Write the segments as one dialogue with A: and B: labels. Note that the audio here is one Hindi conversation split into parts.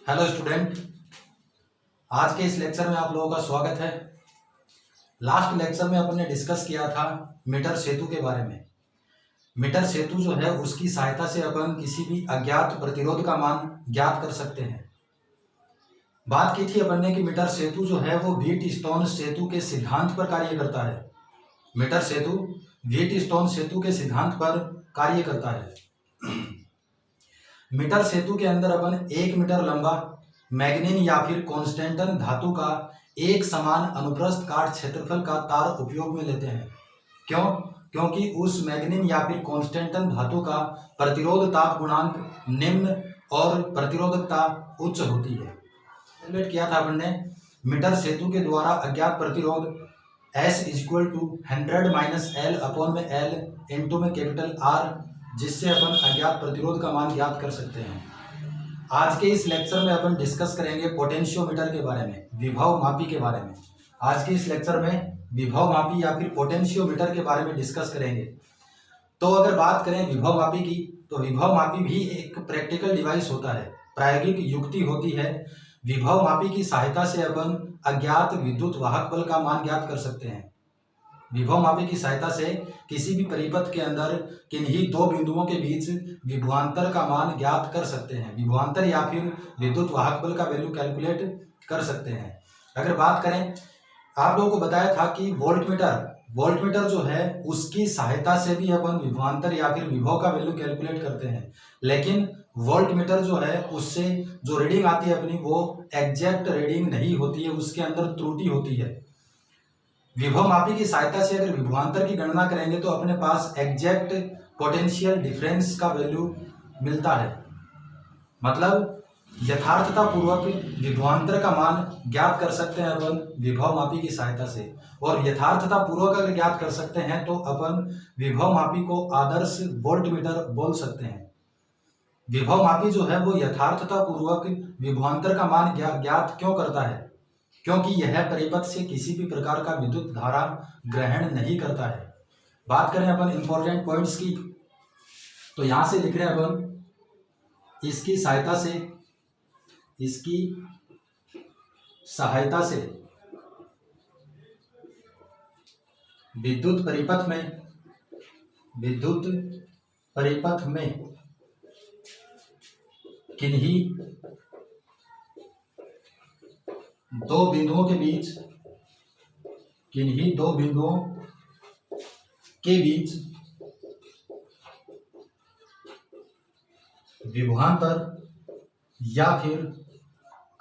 A: हेलो स्टूडेंट, आज के इस लेक्चर में आप लोगों का स्वागत है। लास्ट लेक्चर में अपन ने डिस्कस किया था मीटर सेतु के बारे में। मीटर सेतु जो है उसकी सहायता से अपन किसी भी अज्ञात प्रतिरोध का मान ज्ञात कर सकते हैं। बात की थी अपन ने कि मीटर सेतु जो है वो व्हीट स्टोन सेतु के सिद्धांत पर कार्य करता है। मीटर सेतु व्हीट स्टोन सेतु के सिद्धांत पर कार्य करता है। मीटर सेतु के अंदर अपन 1 मीटर लंबा मैग्नीन या फिर कॉन्स्टेंटन धातु का एक समान अनुप्रस्थ काट क्षेत्रफल का तार उपयोग में लेते हैं। क्यों? क्योंकि उस मैग्नीन या फिर कॉन्स्टेंटन धातु का प्रतिरोध ताप गुणांक निम्न और प्रतिरोधकता उच्च होती है। कैलकुलेट किया था अपन ने मीटर सेतु के द्वारा अज्ञात प्रतिरोध S = 100 - L अपॉन में L इंटू में कैपिटल R, जिससे अपन अज्ञात प्रतिरोध का मान ज्ञात कर सकते हैं। आज के इस लेक्चर में अपन डिस्कस करेंगे पोटेंशियोमीटर के बारे में, विभव मापी के बारे में। आज के इस लेक्चर में विभव मापी या फिर पोटेंशियोमीटर के बारे में डिस्कस करेंगे। तो अगर बात करें विभव मापी की, तो विभव मापी भी एक प्रैक्टिकल डिवाइस होता है, प्रायोगिक युक्ति होती है। विभव मापी की सहायता से अपन अज्ञात विद्युत वाहक बल का मान ज्ञात कर सकते हैं। विभव मापी की सहायता से किसी भी परिपथ के अंदर किन्हीं दो बिंदुओं के बीच विभवांतर का मान ज्ञात कर सकते हैं। विभवांतर या फिर विद्युत वाहक बल का वैल्यू कैलकुलेट कर सकते हैं। अगर बात करें, आप लोगों को बताया था कि वोल्टमीटर जो है उसकी सहायता से भी अपन विभवांतर या फिर विभव का वैल्यू कैलकुलेट करते हैं। लेकिन वोल्टमीटर जो है उससे जो रीडिंग आती है अपनी, वो एग्जैक्ट रीडिंग नहीं होती है, उसके अंदर त्रुटि होती है। विभव मापी की सहायता से अगर विभवांतर की गणना करेंगे तो अपने पास एग्जैक्ट पोटेंशियल डिफरेंस का वैल्यू मिलता है। मतलब यथार्थता पूर्वक विभवांतर का मान ज्ञात कर सकते हैं अपन विभव मापी की सहायता से। और यथार्थता पूर्वक अगर ज्ञात कर सकते हैं तो अपन विभव मापी को आदर्श वोल्टमीटर बोल सकते हैं। विभव मापी जो है वो यथार्थता पूर्वक विभवांतर का मान ज्ञात क्यों करता है? क्योंकि यह परिपथ से किसी भी प्रकार का विद्युत धारा ग्रहण नहीं करता है। बात करें अपन इंपॉर्टेंट पॉइंट्स की, तो यहां से लिख रहे हैं अपन इसकी सहायता से विद्युत परिपथ में किन्हीं दो बिंदुओं के बीच विभवांतर या फिर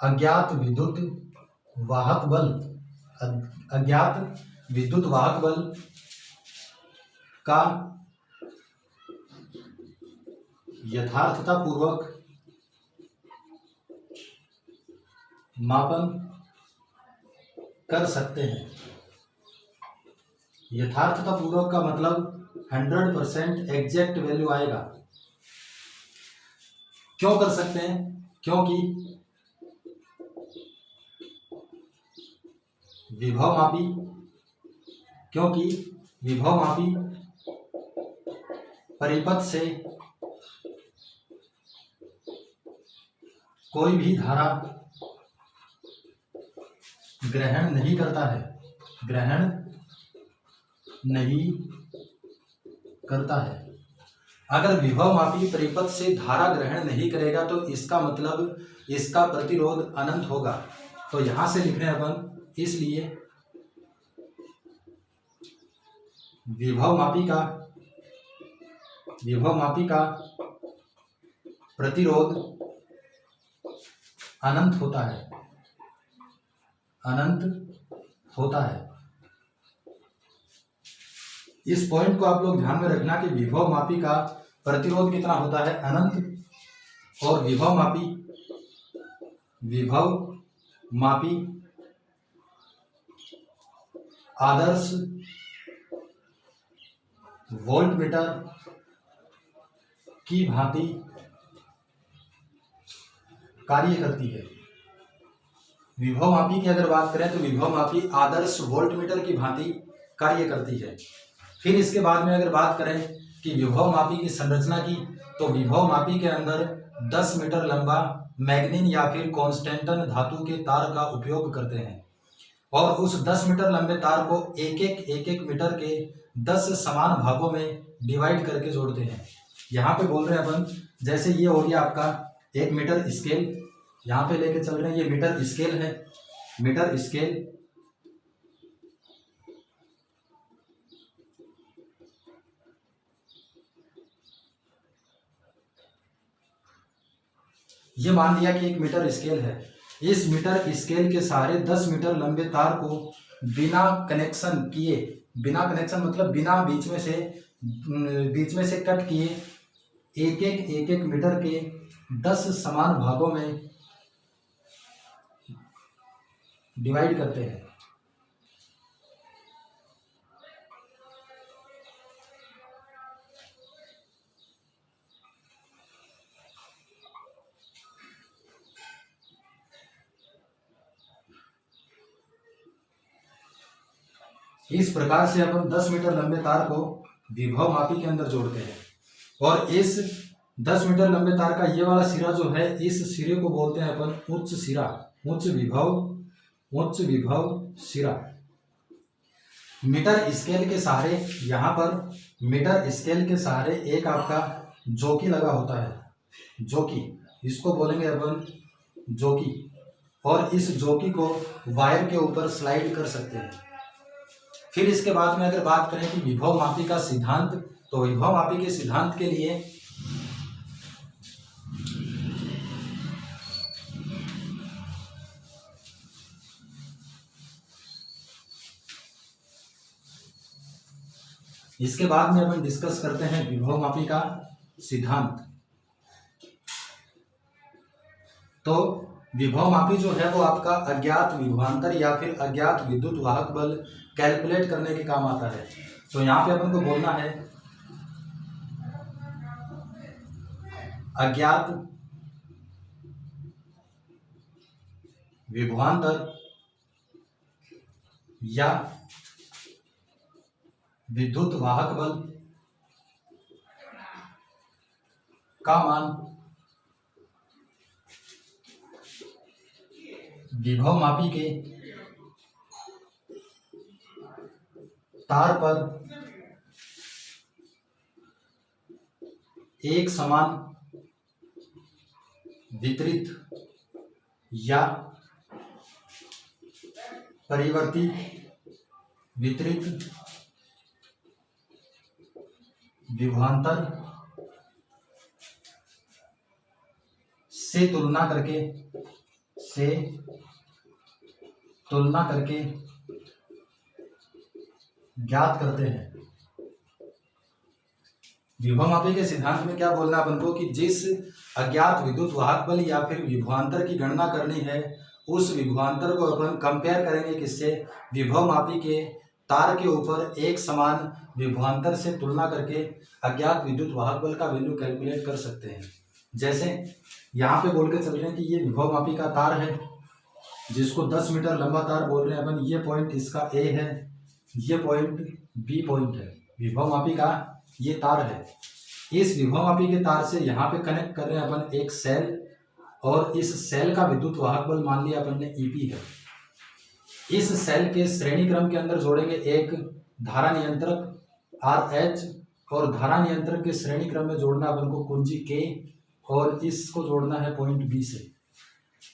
A: अज्ञात विद्युत वाहक बल का यथार्थतापूर्वक मापन कर सकते हैं। यथार्थतापूर्वक का मतलब 100% एग्जैक्ट वैल्यू आएगा। क्यों कर सकते हैं? क्योंकि विभव मापी परिपथ से कोई भी धारा ग्रहण नहीं करता है। अगर विभव मापी परिपथ से धारा ग्रहण नहीं करेगा तो इसका मतलब इसका प्रतिरोध अनंत होगा। तो यहां से लिख रहे हैं अपन, इसलिए विभव मापी का प्रतिरोध अनंत होता है। इस पॉइंट को आप लोग ध्यान में रखना कि विभव मापी का प्रतिरोध कितना होता है, अनंत। और विभव मापी आदर्श वोल्टमीटर की भांति कार्य करती है। विभव मापी की अगर बात करें तो विभव मापी आदर्श वोल्टमीटर की भांति कार्य करती है। फिर इसके बाद में अगर बात करें कि विभव मापी की संरचना की, तो विभव मापी के अंदर 10 मीटर लंबा मैग्नीन या फिर कॉन्स्टेंटन धातु के तार का उपयोग करते हैं और उस 10 मीटर लंबे तार को एक एक मीटर के 10 समान भागों में डिवाइड करके जोड़ते हैं। यहाँ पे बोल रहे हैं अपन, जैसे ये हो गया आपका 1 मीटर स्केल, यहाँ पे लेके चल रहे हैं, ये मीटर स्केल है, मीटर स्केल। ये मान लिया कि 1 मीटर स्केल है। इस मीटर स्केल के सहारे 10 मीटर लंबे तार को बिना कनेक्शन किए, बिना कनेक्शन मतलब बिना बीच में से कट किए एक एक मीटर के 10 समान भागों में डिवाइड करते हैं। इस प्रकार से अपन 10 मीटर लंबे तार को विभव मापी के अंदर जोड़ते हैं और इस 10 मीटर लंबे तार का ये वाला सिरा जो है, इस सिरे को बोलते हैं अपन उच्च सिरा, उच्च विभव सिरा। मीटर स्केल के सहारे, यहाँ पर मीटर स्केल के सहारे एक आपका जोकी लगा होता है, जोकी, इसको बोलेंगे अपन जोकी, और इस जोकी को वायर के ऊपर स्लाइड कर सकते हैं। फिर इसके बाद में अगर बात करें कि विभव मापी का सिद्धांत, तो विभव मापी के सिद्धांत के लिए इसके बाद में अपन डिस्कस करते हैं विभव मापी का सिद्धांत। तो विभव मापी जो है वो आपका अज्ञात विभवांतर या फिर अज्ञात विद्युत वाहक बल कैलकुलेट करने के काम आता है। तो यहाँ पे अपन को बोलना है अज्ञात विभवांतर या विद्युत वाहक बल का मान विभव मापी के तार पर एक समान वितरित या परिवर्ती वितरित विभवांतर से तुलना करके ज्ञात करते हैं। विभव मापी के सिद्धांत में क्या बोलना अपन को कि जिस अज्ञात विद्युत वाहक बल या फिर विभवांतर की गणना करनी है, उस विभवांतर को अपन कंपेयर करेंगे किससे, विभव मापी के तार के ऊपर एक समान विभवांतर से तुलना करके अज्ञात विद्युत वाहक बल का वैल्यू कैलकुलेट कर सकते हैं। जैसे यहाँ पे बोल के चल रहे हैं कि ये विभव मापी का तार है, जिसको 10 मीटर लंबा तार बोल रहे हैं अपन, ये पॉइंट इसका ए है, ये पॉइंट बी पॉइंट है, विभव मापी का ये तार है। इस विभव मापी के तार से यहाँ पे कनेक्ट कर रहे हैं अपन एक सेल, और इस सेल का विद्युत वाहक बल मान लिया अपन ने ईपी है। इस सेल के श्रेणी क्रम के अंदर जोड़ेंगे एक धारा नियंत्रक RH, और धारा नियंत्रक के श्रेणी क्रम में जोड़ना अपन को कुंजी K, और इसको जोड़ना है पॉइंट B से।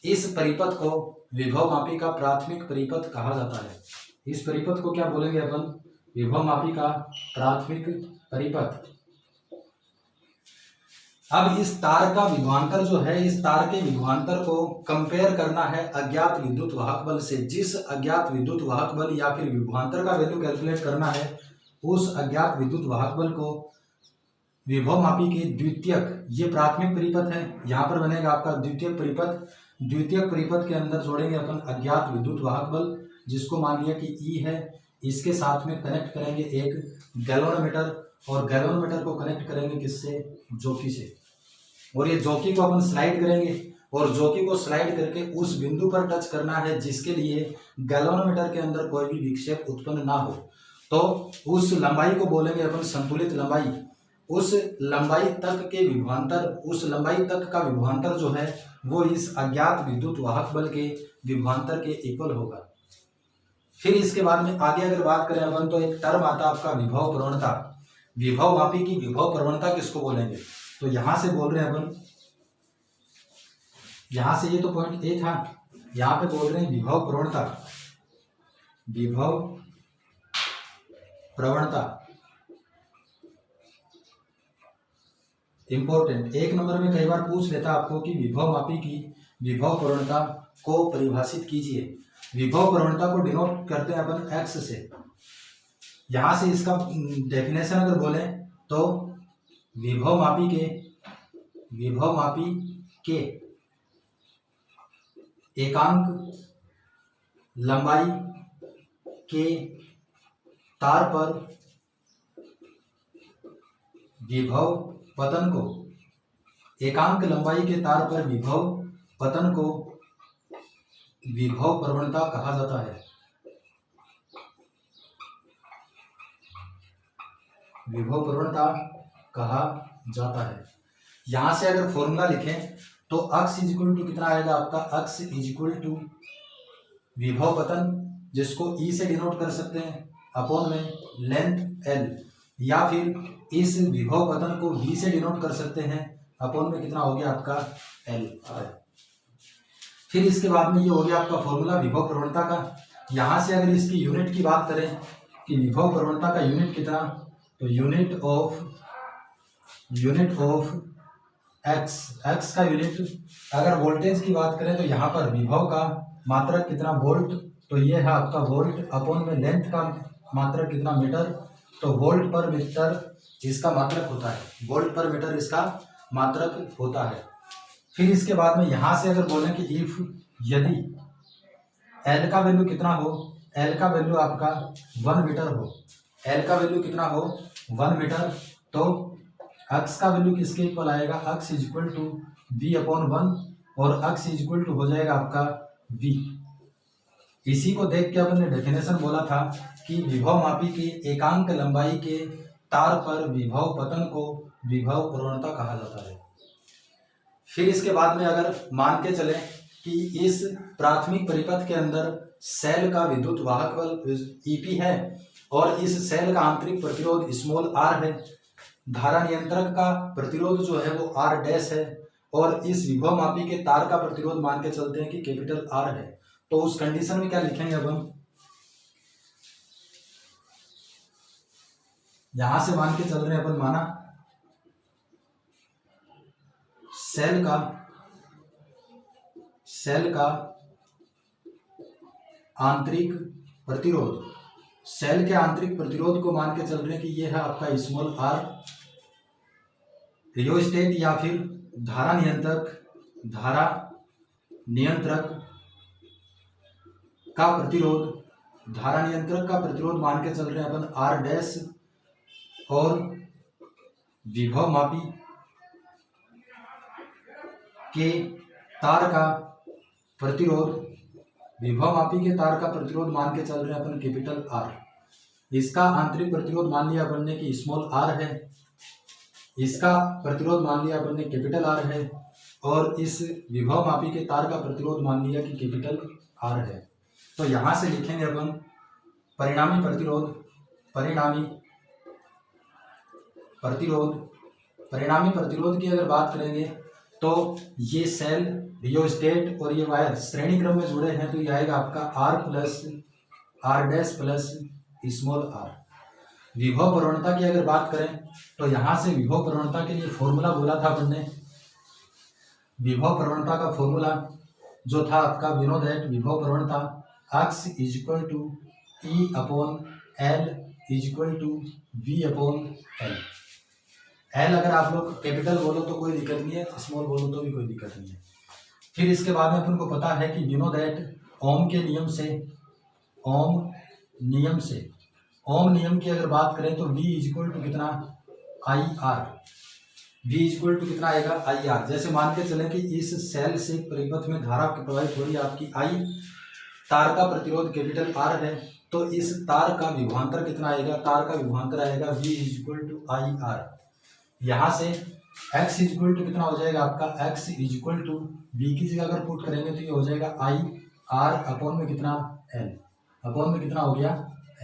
A: इस परिपथ को विभव मापी का प्राथमिक परिपथ कहा जाता है। इस परिपथ को क्या बोलेंगे अपन, विभव मापी का प्राथमिक परिपथ। अब इस तार का विभवांतर जो है, इस तार के विभवांतर को कंपेयर करना है अज्ञात विद्युत वाहक बल से। जिस अज्ञात विद्युत वाहक बल या फिर विभवांतर का वैल्यू कैलकुलेट करना है, उस अज्ञात विद्युत वाहक बल को विभव मापी के द्वितीयक, ये प्राथमिक परिपथ है, यहाँ पर बनेगा आपका द्वितीयक परिपथ। द्वितीयक परिपथ के अंदर जोड़ेंगे अपन अज्ञात विद्युत वाहक बल, जिसको मान लिया कि ई है। इसके साथ में कनेक्ट करेंगे एक गैल्वेनोमीटर, और गैल्वेनोमीटर को कनेक्ट करेंगे किससे, जोकी से, और ये जोकी को अपन स्लाइड करेंगे, और जोकी को स्लाइड करके उस बिंदु पर टच करना है जिसके लिए गैल्वेनोमीटर के अंदर कोई भी विक्षेप उत्पन्न ना हो। तो उस लंबाई को बोलेंगे अपन संतुलित लंबाई, उस लंबाई तक के विभवांतर, उस लंबाई तक का विभवांतर जो है वो इस अज्ञात विद्युत वाहक बल के विभवांतर के इक्वल होगा। फिर इसके बाद में आगे अगर बात करें अपन तो एक टर्म आता है आपका विभव प्रवणता। विभव मापी की विभव प्रवणता किसको बोलेंगे? तो यहां से बोल रहे हैं अपन, यहां से ये तो पॉइंट ए था, यहां पे बोल रहे हैं विभव प्रवणता। विभव प्रवणता इंपॉर्टेंट, एक नंबर में कई बार पूछ लेता आपको कि विभव मापी की विभव प्रवणता को परिभाषित कीजिए। विभव प्रवणता को डिनोट करते हैं अपन एक्स से। यहां से इसका डेफिनेशन अगर बोले तो विभव मापी के एकांक लंबाई के तार पर विभव पतन को, एकांक लंबाई के तार पर विभव पतन को विभव प्रवणता कहा जाता है। विभव प्रवणता कहा जाता है। यहां से अगर फॉर्मूला लिखें तो अक्स इज इक्वल टू कितना आएगा आपका? अक्स इज इक्वल टू विभव पतन, जिसको ई से डिनोट कर सकते हैं, अपॉन में लेंथ एल, या फिर इस विभव पतन को वी से डिनोट कर सकते हैं, अपॉन में कितना हो गया आपका? एल। फिर इसके बाद में ये हो गया आपका फॉर्मूला विभव प्रवणता का। यहां से अगर इसकी यूनिट की बात करें कि विभव प्रवणता का यूनिट कितना, तो यूनिट ऑफ एक्स का यूनिट, अगर वोल्टेज की बात करें तो यहाँ पर विभव का मात्रक कितना? वोल्ट, तो ये है आपका वोल्ट, अपॉन में लेंथ का मात्रक कितना? मीटर, तो वोल्ट पर मीटर इसका मात्रक होता है, वोल्ट पर मीटर इसका मात्रक होता है। फिर इसके बाद में यहाँ से अगर बोलें कि इफ यदि एल का वैल्यू कितना हो, एल का वैल्यू आपका 1 मीटर हो, एल का वैल्यू कितना हो? 1 मीटर, तो अक्स का वैल्यू किसके इक्वल आएगा? X is equal to V upon 1, और अक्स इज इक्वल टू हो जाएगा आपका वी। इसी को देख के अपन ने डेफिनेशन बोला था कि विभव मापी की एकांक लंबाई के तार पर विभव पतन को विभव प्रवणता कहा जाता है। फिर इसके बाद में अगर मान के चले कि इस प्राथमिक परिपथ के अंदर सेल का विद्युत वाहक बल ईपी है और इस सेल का आंतरिक प्रतिरोध स्मॉल आर है, धारा नियंत्रक का प्रतिरोध जो है वो आर डैश है, और इस विभव मापी के तार का प्रतिरोध मान के चलते हैं कि कैपिटल आर है, तो उस कंडीशन में क्या लिखेंगे अब हम? यहां से मान के चल रहे हैं अपन, माना सेल का आंतरिक प्रतिरोध, सेल के आंतरिक प्रतिरोध को मान के चल रहे हैं कि ये है आपका स्मॉल आर। रियोस्टेट या फिर धारा नियंत्रक का प्रतिरोध मान के चल रहे हैं अपन आर डैश, और विभव मापी के तार का प्रतिरोध मान के चल रहे हैं अपन कैपिटल आर। इसका आंतरिक प्रतिरोध मान लिया अपन ने कि स्मॉल आर है, इसका प्रतिरोध मान लिया अपन ने कैपिटल आर है, और इस विभव मापी के तार का प्रतिरोध मान लिया कि कैपिटल आर है। तो यहां से लिखेंगे अपन परिणामी प्रतिरोध की अगर बात करेंगे तो ये सेल, रियोस्टेट और ये वायर श्रेणी क्रम में जुड़े हैं, तो ये आएगा आपका R dash plus small R. विभव प्रवणता की अगर बात करें तो यहां से विभव प्रवणता के लिए फॉर्मूला बोला था अपन ने। विभव प्रवणता का फॉर्मूला जो था आपका, वी नो दैट विभव प्रवणता X is equal to E upon L is equal to V upon L. L अगर आप लोग कैपिटल बोलो तो कोई दिक्कत नहीं है, स्मॉल बोलो तो भी कोई दिक्कत नहीं है। फिर इसके बाद में अपन को पता है कि वी नो दैट ओम नियम की अगर बात करें तो V इज इक्वल टू कितना? I R. V is equal to कितना आएगा? I R. जैसे मान के चलें कि इस सेल से परिपथ में धारा प्रवाहित हो रही है आपकी I, तार का प्रतिरोध कैपिटल R है, तो इस तार का विभवांतर कितना आएगा? तार का विभवांतर आएगा V is equal to I R. यहाँ से x इक्वल टू कितना हो जाएगा आपका, x इक्वल टू v की जगह अगर पुट करेंगे तो ये हो जाएगा आई आर अपॉन में कितना l, अपॉन में कितना हो गया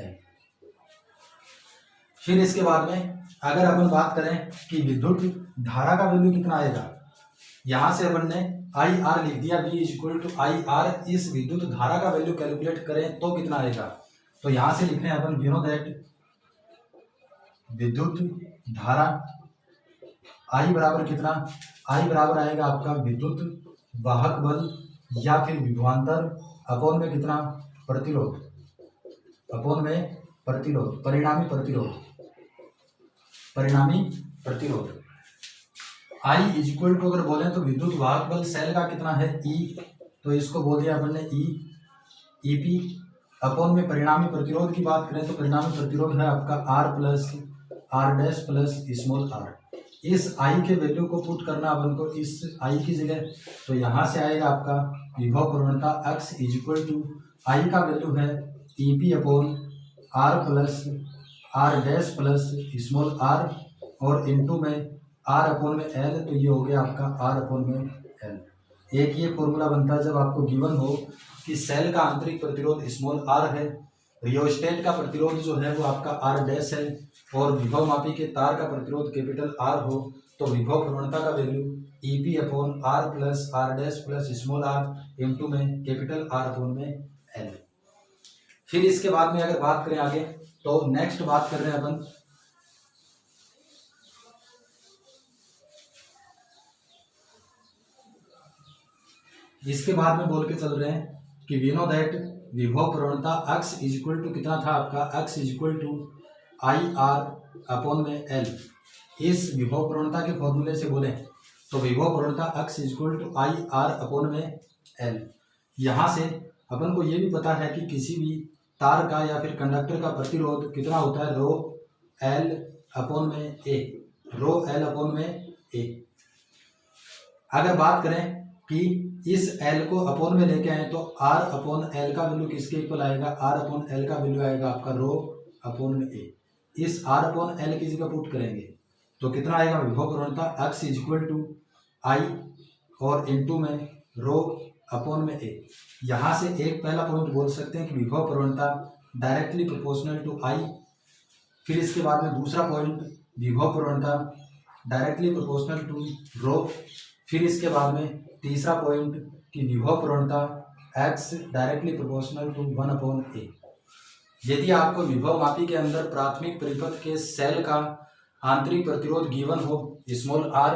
A: l। फिर इसके बाद में अगर अपन बात करें कि विद्युत धारा का वैल्यू कितना आएगा, यहाँ से अपन ने आई आर लिख दिया, v equal to I R, इस विद्युत धारा का वैल्यू कैलकुलेट करें तो कितना आएगा, तो यहाँ से लिख रहे हैं अपन वी नो दैट विद्युत धारा I बराबर कितना, I बराबर आएगा आपका विद्युत वाहक बल या फिर विभवांतर अपॉन में कितना प्रतिरोध, अपॉन में प्रतिरोध, परिणामी प्रतिरोध, परिणामी प्रतिरोध। I इक्वल टू अगर बोले तो विद्युत वाहक बल सेल का कितना है E, तो इसको बोल दिया अपन ने E, EP अपॉन में परिणामी प्रतिरोध की बात करें तो परिणामी प्रतिरोध है आपका R plus R dash plus small r। इस I के वैल्यू को पुट करना अपन को इस I की जगह, तो यहाँ से आएगा आपका विभव प्रवणता x इक्वल टू I का वैल्यू है EP upon R plus R dash plus small r और इनटू में R अपॉन में L, तो ये हो गया आपका R अपॉन में L। एक ये फॉर्मूला बनता है जब आपको गिवन हो कि सेल का आंतरिक प्रतिरोध स्मॉल r है, रियोस्टेट का प्रतिरोध जो है वो आपका R डैश है और विभव मापी के तार का प्रतिरोध कैपिटल R हो, तो विभव प्रवणता का value EP upon R plus R dash plus small r into में कैपिटल R अपॉन में L। फिर इसके बाद में अगर बात करें आगे, तो नेक्स्ट बात कर रहे हैं अपन इसके बाद में बोल के चल रहे हैं कि वी नो दैट विभव प्रवणता x इक्वल टू कितना था आपका, x equal to I R upon में L। इस विभव प्रवणता के फॉर्मूले से बोले तो विभव प्रवणता x equal to I R upon में L। यहाँ से अपन को ये भी पता है कि किसी भी तार का या फिर कंडक्टर का प्रतिरोध कितना होता है, रो L अपॉन में A, रो L अपॉन में A। अगर बात करें कि इस L को अपॉन में लेके आए तो R अपॉन L का वैल्यू किसके इक्वल आएगा, R अपॉन L का वैल्यू आएगा आपका रो अपॉन में A। इस R अपॉन L की जगह पुट करेंगे तो कितना आएगा, विभव प्रवणता x इक्वल टू I और इनटू में रो अपॉन में A। यहाँ से एक पहला पॉइंट बोल सकते हैं कि विभव प्रवणता डायरेक्टली प्रोपोर्शनल टू I। फिर इसके बाद में दूसरा पॉइंट विभव प्रवणता डायरेक्टली प्रोपोर्शनल टू रो। फिर इसके बाद में तीसरा पॉइंट कि विभव प्रवणता x directly proportional to 1 upon A। यदि आपको विभव मापी के अंदर प्राथमिक परिपथ के सेल का आंतरिक प्रतिरोध गिवन हो स्मॉल r,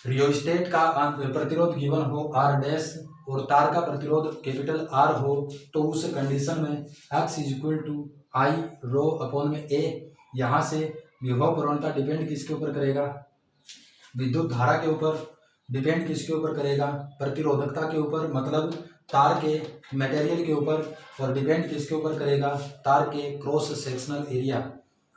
A: रियोस्टेट का प्रतिरोध गिवन हो R डैश और तार का प्रतिरोध कैपिटल R हो, तो उस कंडीशन में x equal to I rho upon में A। यहाँ से विभव प्रवणता डिपेंड किसके ऊपर करेगा, विद्युत धारा के ऊपर, डिपेंड किसके ऊपर करेगा, प्रतिरोधकता के ऊपर, मतलब तार के मटेरियल के ऊपर, और डिपेंड किसके ऊपर करेगा, तार के क्रॉस सेक्शनल एरिया,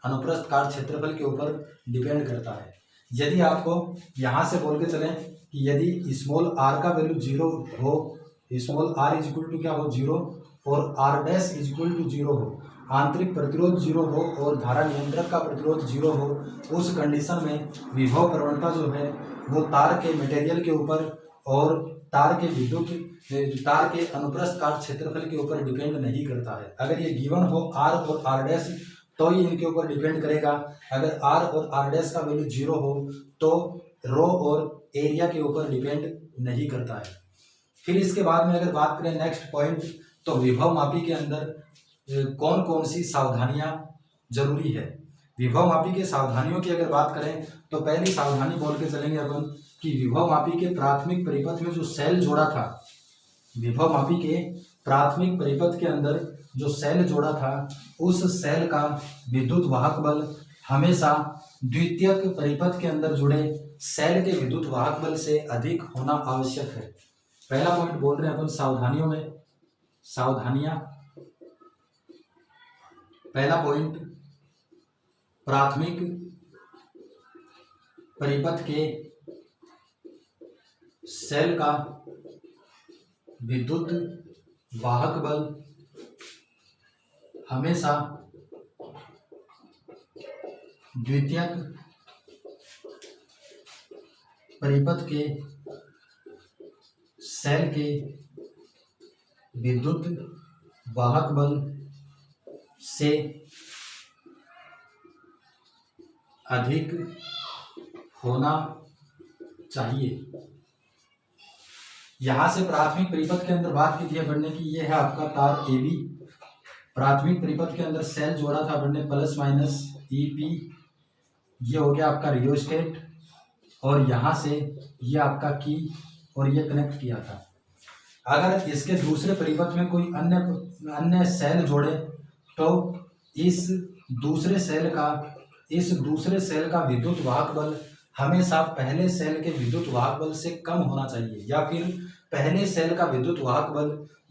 A: अनुप्रस्थ काट क्षेत्रफल के ऊपर डिपेंड करता है। यदि आपको यहाँ से बोल के चलें कि यदि स्मॉल r का वैल्यू 0 हो, स्मॉल r इक्वल टू क्या हो 0 और r डैश इक्वल टू 0 हो, आंतरिक प्रतिरोध 0 हो और धारा नियंत्रक का प्रतिरोध 0 हो, उस कंडीशन में विभव प्रवणता जो है वो तार के मटेरियल के ऊपर और तार के विद्युत, तार के अनुप्रस्थ काट क्षेत्रफल के ऊपर डिपेंड नहीं करता है। अगर ये गिवन हो r और r डैश तो ही इनके ऊपर डिपेंड करेगा। अगर r और r डैश का वैल्यू 0 हो तो रो और एरिया के ऊपर डिपेंड नहीं करता है। फिर इसके बाद में अगर बात करें नेक्स्ट पॉइंट, तो विभव मापी के अंदर कौन कौन सी सावधानियां जरूरी है। विभव मापी के सावधानियों की अगर बात करें तो पहली सावधानी बोल के चलेंगे अपन कि विभव मापी के प्राथमिक परिपथ में जो सेल जोड़ा था, विभव मापी के प्राथमिक परिपथ के अंदर जो सेल जोड़ा था, उस सेल का विद्युत वाहक बल हमेशा द्वितीयक परिपथ के अंदर जुड़े सेल के विद्युत वाहक बल से अधिक होना आवश्यक है। पहला पॉइंट बोल रहे हैं अपन सावधानियों में, सावधानियां। पहला पॉइंट, प्राथमिक परिपथ के सेल का विद्युत वाहक बल हमेशा द्वितीयक परिपथ के सेल के विद्युत वाहक बल से अधिक होना चाहिए। यहां से प्राथमिक परिपथ के अंदर बात की थी बढ़ने की, ये है आपका तार AB। प्राथमिक परिपथ के अंदर सेल जोड़ा था बढ़ने प्लस माइनस EP, ये हो गया आपका रियोस्टेट, और यहाँ से ये आपका की और ये कनेक्ट किया था। अगर इसके दूसरे परिपथ में कोई अन्य सेल जोड़े तो इस दूसरे सेल का विद्युत वाहक बल हमेशा पहले सेल के विद्युत वाहक बल से कम होना चाहिए, या फिर पहले सेल का विद्युत वाहक बल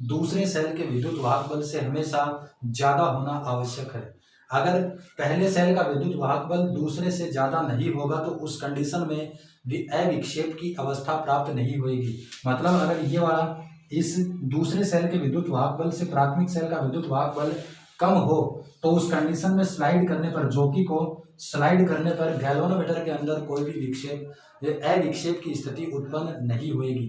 A: दूसरे सेल के विद्युत वाहक बल से हमेशा ज़्यादा होना आवश्यक है। अगर पहले सेल का विद्युत वाहक बल दूसरे से ज़्यादा नहीं होगा तो उस कंडीशन में भी अविक्षेप की अवस्था प्राप्त नहीं होगी। मतलब अगर ये वाला इस दूसरे सेल के विद्युत वाहक बल से प्राथमिक सेल का विद्युत वाहक बल कम हो तो उस कंडीशन में स्लाइड करने पर, जोकी को स्लाइड करने पर गैल्वेनोमीटर के अंदर कोई भी विक्षेप अविक्षेप की स्थिति उत्पन्न नहीं होगी।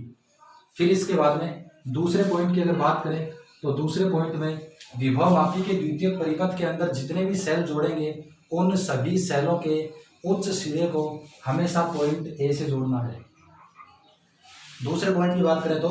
A: फिर इसके बाद में दूसरे पॉइंट की अगर बात करें तो दूसरे पॉइंट में विभवमापी के द्वितीयक परिपथ के अंदर जितने भी सेल जोड़ेंगे उन सभी सेलों के उच्च सिरे को हमेशा पॉइंट A से जोड़ना है। दूसरे पॉइंट की बात करें तो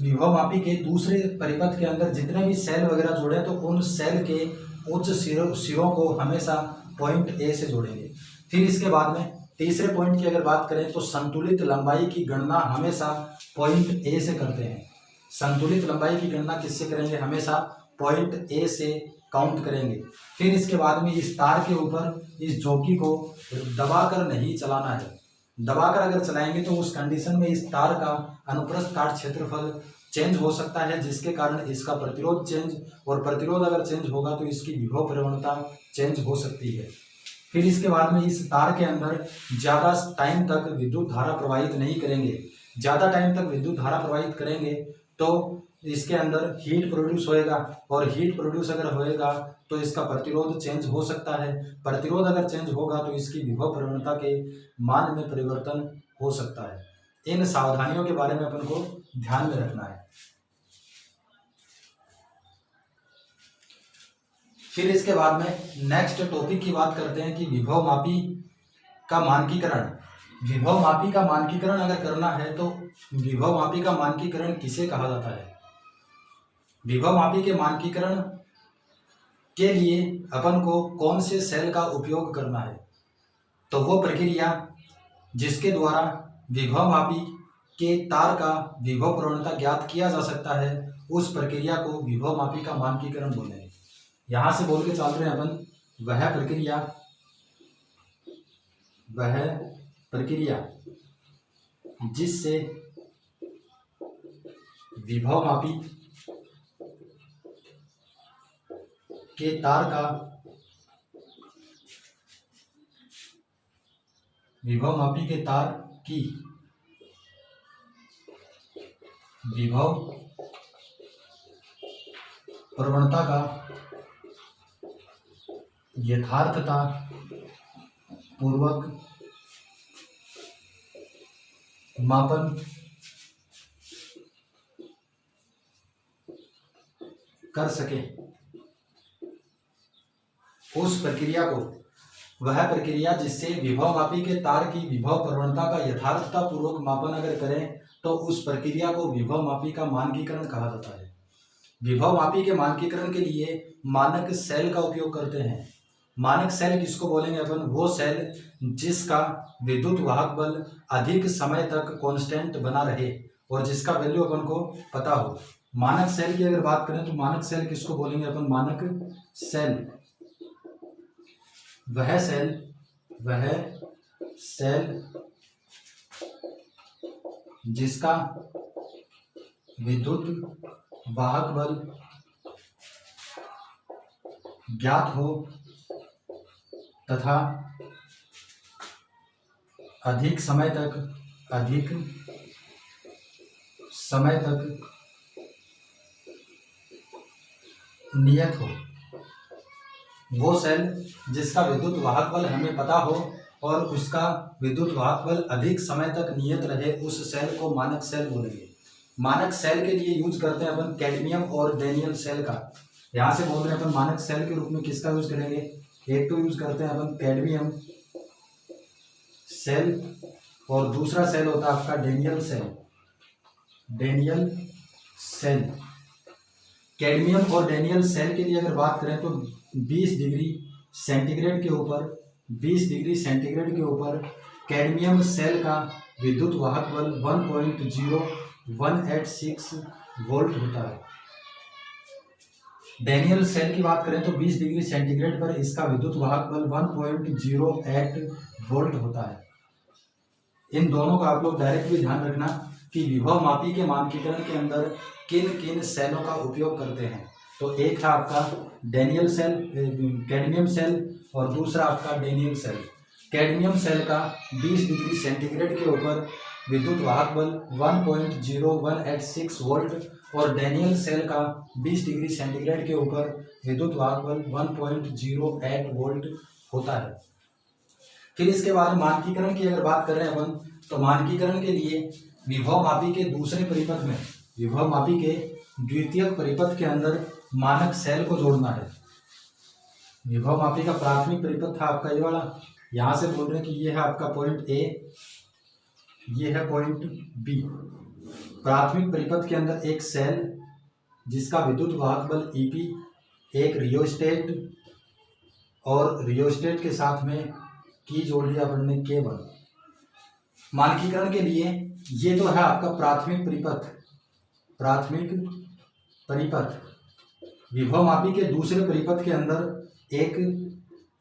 A: विभवमापी के दूसरे परिपथ के अंदर जितने भी सेल वगैरह जोड़े तो उन सेल के उच्च सिरों को हमेशा पॉइंट A से जोड़ेंगे। फिर इसके बाद में तीसरे पॉइंट की अगर बात करें तो संतुलित लंबाई की गणना हमेशा पॉइंट A से करते हैं। संतुलित लंबाई की गणना किससे करेंगे? हमेशा पॉइंट A से काउंट करेंगे। फिर इसके बाद में इस तार के ऊपर इस जोकी को दबाकर नहीं चलाना है। दबाकर अगर चलाएंगे तो उस कंडीशन में इस तार का अनुप्रस्थ काट क्षेत्रफल चेंज हो सकता है, जिसके कारण इसका प्रतिरोध चेंज, और प्रतिरोध अगर चेंज होगा तो इसकी विभव प्रवणता चेंज हो सकती है। फिर इसके बाद में इस तार के अंदर ज़्यादा टाइम तक विद्युत धारा प्रवाहित नहीं करेंगे। ज़्यादा टाइम तक विद्युत धारा प्रवाहित करेंगे तो इसके अंदर हीट प्रोड्यूस होएगा, और हीट प्रोड्यूस अगर होएगा तो इसका प्रतिरोध चेंज हो सकता है। प्रतिरोध अगर चेंज होगा तो इसकी विभव प्रवणता के मान में परिवर्तन हो सकता है। इन सावधानियों के बारे में अपन को ध्यान में रखना है। फिर इसके बाद में नेक्स्ट टॉपिक की बात करते हैं कि विभवमापी का मानकीकरण। विभवमापी का मानकीकरण अगर करना है तो विभवमापी का मानकीकरण किसे कहा जाता है? विभवमापी के मानकीकरण के लिए अपन को कौन से सेल का उपयोग करना है? तो वो प्रक्रिया जिसके द्वारा विभवमापी के तार का विभव प्रवणता ज्ञात किया जा सकता है, उस प्रक्रिया को विभवमापी का मानकीकरण बोलेंगे। यहाँ से बोल के चल रहे हैं अपन, वह प्रक्रिया जिससे विभवमापी के तार का विभवमापी के तार की विभव प्रवणता का यथार्थता पूर्वक मापन कर सके, उस प्रक्रिया को, वह प्रक्रिया जिससे विभवमापी के तार की विभव प्रवणता का यथार्थता पूर्वक मापन अगर करें तो उस प्रक्रिया को विभवमापी का मानकीकरण कहा जाता है। विभवमापी के मानकीकरण के लिए मानक सेल का उपयोग करते हैं। मानक सेल किसको बोलेंगे अपन? वो सेल जिसका विद्युत वाहक बल अधिक समय तक कांस्टेंट बना रहे और जिसका वैल्यू अपन को पता हो। मानक सेल की अगर बात करें तो मानक सेल किसको बोलेंगे अपन? मानक सेल वह सेल जिसका विद्युत वाहक बल ज्ञात हो तथा अधिक समय तक नियत हो। वो सेल जिसका विद्युत वाहक बल हमें पता हो और उसका विद्युत वाहक बल अधिक समय तक नियत रहे उस सेल को मानक सेल बोलेंगे। मानक सेल के लिए यूज करते हैं अपन कैडमियम और डैनियल सेल का। यहाँ से बोल रहे हैं अपन मानक सेल के रूप में किसका यूज करेंगे, एक तो यूज करते हैं अपन कैडमियम सेल और दूसरा सेल होता है आपका Daniell cell. Daniell cell, cadmium और डैनियल सेल के लिए अगर बात करें तो 20 डिग्री सेंटीग्रेड के ऊपर 20 डिग्री सेंटीग्रेड के ऊपर कैडमियम सेल का विद्युत वाहक बल 1.0186 वोल्ट होता है। डैनियल सेल की बात करें तो 20 डिग्री सेंटीग्रेड पर इसका विद्युत वाहक बल 1.08 वोल्ट होता है। इन दोनों का आप लोग डायरेक्ट भी ध्यान रखना कि विभव मापी के मानकीकरण के अंदर किन किन सेलों का उपयोग करते हैं। तो एक है आपका डैनियल सेल, कैडमियम सेल और दूसरा आपका डैनियल सेल। कैडमियम सेल का 20 डिग्री सेंटीग्रेड के ऊपर विद्युत वाहक बल 1.0186 वोल्ट और डैनियल सेल का 20 डिग्री सेंटीग्रेड के ऊपर विद्युत वाहक बल 1.08 वोल्ट होता है। फिर इसके बाद मानकीकरण की अगर बात कर रहे हैं अपन तो मानकीकरण के लिए विभव मापी के दूसरे परिपथ में, विभव मापी के द्वितीयक परिपथ के अंदर मानक सेल को जोड़ना है। विभव मापी का प्राथमिक परिपथ था आपका ये वाला, यहाँ से बोल रहे हैं कि ये है आपका पॉइंट ए, ये है पॉइंट बी। प्राथमिक परिपथ के अंदर एक सेल जिसका विद्युत वाहक बल ईपी, एक रियोस्टेट और रियोस्टेट के साथ में की जोड़ दिया अपन ने केबल। मानकीकरण के लिए ये तो है आपका प्राथमिक परिपथ, प्राथमिक परिपथ। विभव मापी के दूसरे परिपथ के अंदर एक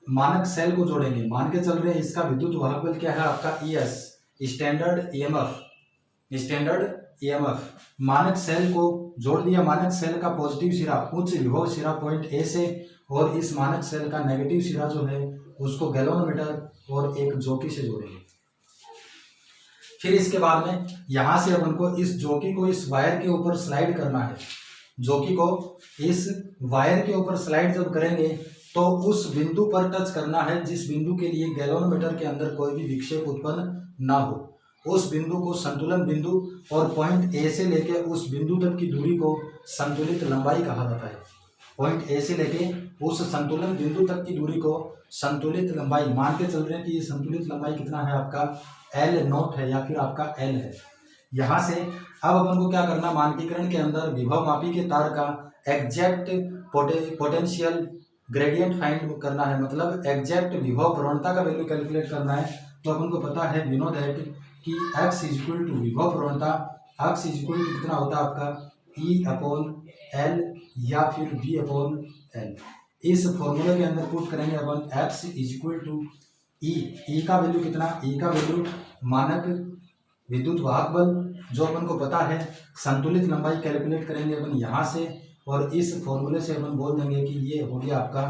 A: मानक सेल को जोड़ेंगे। मान के चल रहे हैं इसका विद्युत वाहक बल क्या है आपका ES, standard EMF, standard EMF. मानक सेल को जोड़ दिया। मानक सेल का पॉजिटिव सिरा, उच्च विभव सिरा पॉइंट ए से, और इस मानक सेल का नेगेटिव सिरा जो है उसको गैल्वेनोमीटर और एक जॉकी से जोड़ेंगे। फिर इसके बाद में यहाँ से अपन को इस जॉकी को इस वायर के ऊपर स्लाइड करना है। जॉकी को इस वायर के ऊपर स्लाइड जब करेंगे तो उस बिंदु पर टच करना है जिस बिंदु के लिए गैल्वेनोमीटर के अंदर कोई भी विक्षेप उत्पन्न ना हो। उस बिंदु को संतुलन बिंदु और पॉइंट ए से लेके उस बिंदु तक की दूरी को संतुलित लंबाई कहा जाता है। पॉइंट ए से लेके उस संतुलन बिंदु तक की दूरी को संतुलित लंबाई, मान के चल रहे हैं कि ये संतुलित लंबाई कितना है आपका एल नॉट है या फिर आपका एल है। यहाँ से अब अपन को क्या करना, मानकीकरण के अंदर विभव मापी के तार का एग्जैक्ट पोटेंशियल ग्रेडियंट फाइंड करना है, मतलब एग्जैक्ट विभव प्रवणता का वैल्यू कैलकुलेट करना है। तो अपन को पता है वी नो दैट कि x इक्वल टू विभव प्रवणता, x इक्वल टू कितना होता है आपका E अपॉन एल या फिर V अपॉन एल। इस फॉर्मूले के अंदर पुट करेंगे अपन x इक्वल टू ई का वैल्यू कितना, ई का वैल्यू मानक विद्युत वाहक बल जो अपन को पता है, संतुलित लंबाई कैलकुलेट करेंगे अपन यहाँ से, और इस फॉर्मूले से अपन बोल देंगे कि ये हो गया आपका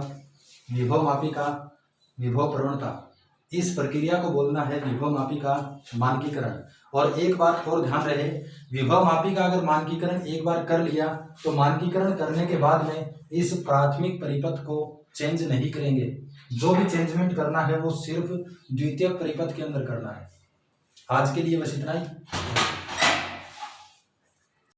A: विभव मापी का विभव प्रवणता। इस प्रक्रिया को बोलना है विभव मापी का मानकीकरण। और एक बात और ध्यान रहे, विभव मापी का अगर मानकीकरण एक बार कर लिया तो मानकीकरण करने के बाद में इस प्राथमिक परिपथ को चेंज नहीं करेंगे। जो भी चेंजमेंट करना है वो सिर्फ द्वितीयक परिपथ के अंदर करना है। आज के लिए बस इतना ही।